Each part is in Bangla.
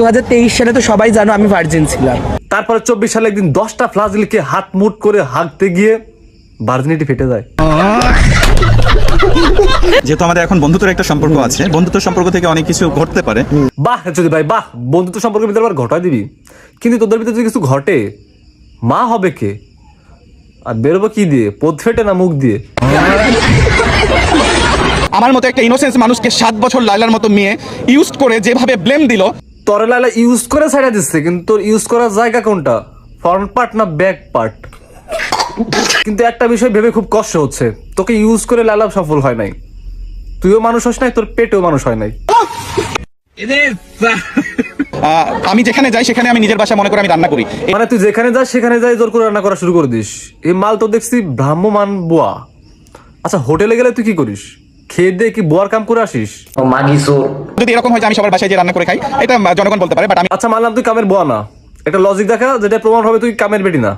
2023 সালে তো সবাই জানো আমি ভার্জিন ছিলাম। তারপরে 24 সালে একদিন 10টা ফ্লাজলিকে হাত মুট করে হাঁকতে গিয়ে ভার্জিনিটি ফেটে যায়। যেহেতু আমাদের এখন বন্ধুত্বের একটা সম্পর্ক আছে, বন্ধুত্ব সম্পর্ক থেকে অনেক কিছু ঘটতে পারে। বাহ যদি ভাই বাহ, বন্ধুত্ব সম্পর্কের ভিতরে আবার ঘটায় দিবি, কিন্তু তোদের ভিতরে যদি কিছু ঘটে মা হবে কে আর বেরোবো কি দিয়ে? পথ ফেটে না মুখ দিয়ে? আমার মতো একটা ইনোসেন্স মানুষকে 7 বছর লাইলার মতো মেয়ে ইউজ করে যেভাবে ব্লেম দিল। তোরে লাইলা ইউজ করে ছাইড়া দিচ্ছে, কিন্তু তোর ইউজ করার জায়গা কোনটা? ফ্রন্ট পার্ট না ব্যাক পার্ট? কিন্তু একটা বিষয় ভেবে খুব কষ্ট হচ্ছে, তোকে ইউজ করে লাইলা সফল হয় নাই, তুইও মানুষ হস নাই, তোর পেটেও মানুষ হয় নাই। আমি যেখানে যাই সেখানে আমি নিজের বাসা মনে করে আমি রান্না করি। মানে তুই যেখানে যাস সেখানে যাই জোর করে রান্না করা শুরু করে দিস। এই মাল তো দেখছি ভ্রাম্যমান বুয়া। আচ্ছা হোটেলে গেলে তুই কি করিস? খেয়ে দিয়ে কি বুয়ার কাম করে আসিস? যদি এরকম হয় যে আমি সবার বাসায় যে রান্না করে খাই, এটা জনগণ বলতে পারে, বাট আমি আচ্ছা মানলাম তুই কামের বুয়া না, একটা লজিক দেখা যেটা প্রমাণ হবে তুই কামের বেটি না।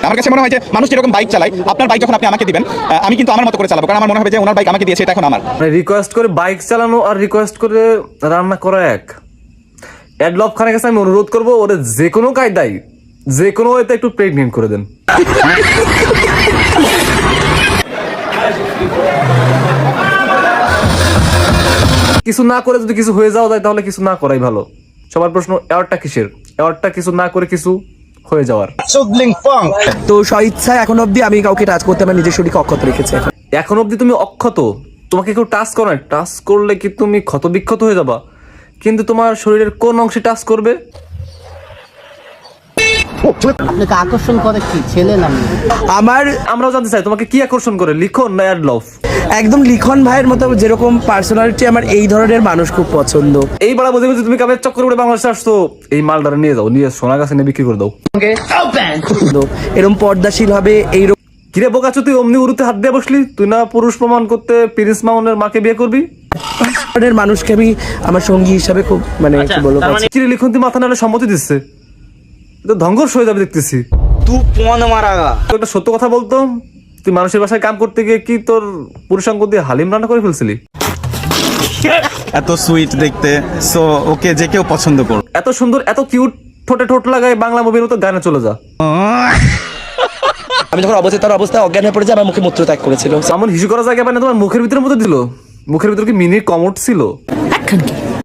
আমার কাছে মনে হয় যে মানুষ যেরকম বাইক চালায়, আপনার বাইক যখন আপনি আমাকে দিবেন, আমি কিন্তু আমার মতো করে চালাবো, কারণ আমার মনে হবে যে ওনার বাইক আমাকে দিয়েছে, এটা এখন আমার। রিকোয়েস্ট করে বাইক চালানো আর রিকোয়েস্ট করে রান্না করা এক। অ্যাডলফ খানের কাছে আমি অনুরোধ করবো ওরে যে কোনো কায়দায় যে কোনো ওয়েতে একটু প্রেগনেন্ট করে দেন। কিছু না করে যদি কিছু হয়ে যাওয়া যায় তাহলে কিছু না করাই ভালো। সবার প্রশ্ন অ্যাওয়ার্ডটা কিসের? অ্যাওয়ার্ডটা কিছু না করে কিছু হয়ে যাওয়ার। তো স্বইচ্ছায় এখন অবধি আমি কাউকে টাচ করতে আমার নিজের শরীরকে অক্ষত রেখেছি। এখন অবধি তুমি অক্ষত, তোমাকে কেউ টাচ করে না, টাচ করলে কি তুমি ক্ষত বিক্ষত হয়ে যাবা, কিন্তু তোমার শরীরের কোন অংশে টাচ করবে? আপনাকে আকর্ষণ করে কি, ছেলে না মেয়ে? আমরাও জানতে চাই তোমাকে কি আকর্ষণ করে, লিখন না অ্যাডলফ? একদম লিখন ভাইয়ের মতো যেরকম পার্সোনালিটি, আমার এই ধরনের মানুষ খুব পছন্দ। এই বেলা বুঝে বুঝে তুমি কামের চক্কর করে বাংলাদেশে আসছো, এই মালটা নিয়ে যাও, নিয়ে সোনা গাছে নিয়ে বিক্রি করে দাও। এরকম পর্দাশীল হবে এই কিরে বোকাচো, তুই অমনি উড়ুতে হাত দিয়ে বসলি? তুই না পুরুষ প্রমাণ করতে প্রিন্স মামুনের মাকে বিয়ে করবি? ধরনের মানুষকে আমি আমার সঙ্গী হিসাবে খুব মানে কি বলবো। কিরে লিখন তুই মাথা নাড়ে সম্মতি দিচ্ছে, তো ধ্বংস হয়ে যাবে দেখতেছি। তুই ফোন মারাগা একটা সত্য কথা বলতো, তুই মানুষের বাসায় কাম করতে গিয়ে কি তোর পুরুষাঙ্গ দিয়ে হালিম রান্না করে ফেলছিলি? এত সুইট দেখতে, সো ওকে যে কেউ পছন্দ করো। এত সুন্দর এত কিউট ঠোঁটে ঠোঁট লাগায় বাংলা মুভির মতো গানে চলে যা। আমি যখন অবচেতন অবস্থায় অজ্ঞান হয়ে পড়ে যাই, আমার মুখে মূত্র ত্যাগ করেছিল। এমন হিসু করা জায়গা পায় না তোমার মুখের ভিতরে মতো দিল? মুখের ভিতরে কি মিনি কমোড ছিল?